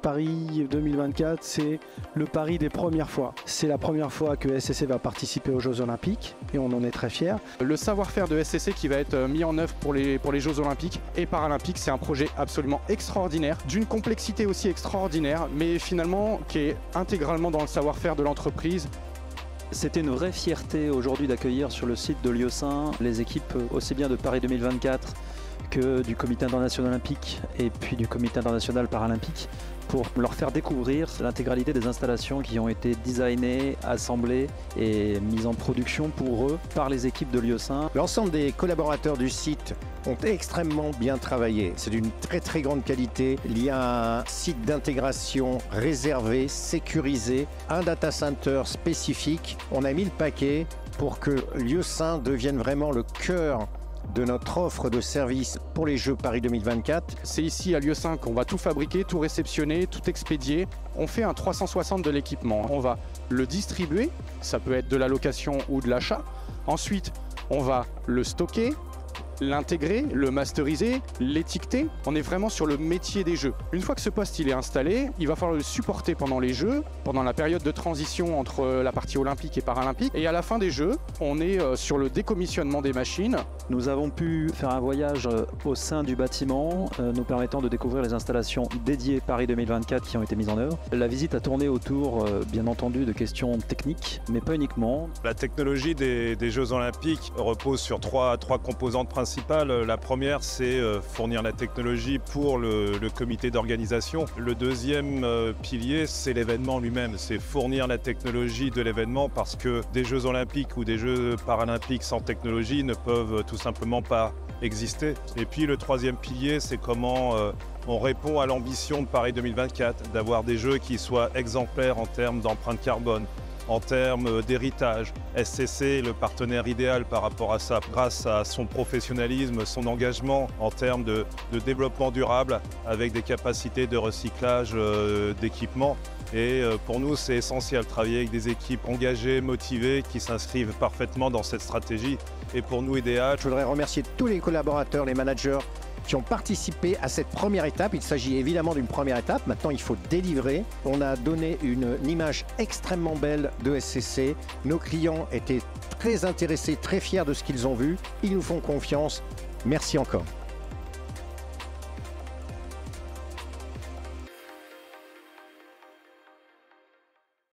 Paris 2024, c'est le pari des premières fois. C'est la première fois que SCC va participer aux Jeux Olympiques et on en est très fiers. Le savoir-faire de SCC qui va être mis en œuvre pour les Jeux Olympiques et Paralympiques, c'est un projet absolument extraordinaire, d'une complexité aussi extraordinaire, mais finalement qui est intégralement dans le savoir-faire de l'entreprise. C'était une vraie fierté aujourd'hui d'accueillir sur le site de Lieusaint les équipes aussi bien de Paris 2024 que du Comité international olympique et puis du Comité international paralympique pour leur faire découvrir l'intégralité des installations qui ont été designées, assemblées et mises en production pour eux par les équipes de Lieusaint. L'ensemble des collaborateurs du site ont extrêmement bien travaillé. C'est d'une très grande qualité. Il y a un site d'intégration réservé, sécurisé, un data center spécifique. On a mis le paquet pour que Lieusaint devienne vraiment le cœur de notre offre de services pour les Jeux Paris 2024. C'est ici à Lieusaint qu'on va tout fabriquer, tout réceptionner, tout expédier. On fait un 360 de l'équipement. On va le distribuer, ça peut être de la location ou de l'achat. Ensuite, on va le stocker, l'intégrer, le masteriser, l'étiqueter. On est vraiment sur le métier des Jeux. Une fois que ce poste il est installé, il va falloir le supporter pendant les Jeux, pendant la période de transition entre la partie olympique et paralympique. Et à la fin des Jeux, on est sur le décommissionnement des machines. Nous avons pu faire un voyage au sein du bâtiment, nous permettant de découvrir les installations dédiées Paris 2024 qui ont été mises en œuvre. La visite a tourné autour, bien entendu, de questions techniques, mais pas uniquement. La technologie des Jeux Olympiques repose sur trois composantes principales. La première, c'est fournir la technologie pour le comité d'organisation. Le deuxième pilier, c'est l'événement lui-même. C'est fournir la technologie de l'événement parce que des Jeux Olympiques ou des Jeux Paralympiques sans technologie ne peuvent tout simplement pas exister. Et puis le troisième pilier, c'est comment on répond à l'ambition de Paris 2024, d'avoir des Jeux qui soient exemplaires en termes d'empreinte carbone, en termes d'héritage. SCC est le partenaire idéal par rapport à ça, grâce à son professionnalisme, son engagement en termes de développement durable, avec des capacités de recyclage d'équipements. Et pour nous, c'est essentiel de travailler avec des équipes engagées, motivées, qui s'inscrivent parfaitement dans cette stratégie. Et pour nous, idéal. Je voudrais remercier tous les collaborateurs, les managers qui ont participé à cette première étape. Il s'agit évidemment d'une première étape. Maintenant, il faut délivrer. On a donné une image extrêmement belle de SCC. Nos clients étaient très intéressés, très fiers de ce qu'ils ont vu. Ils nous font confiance. Merci encore.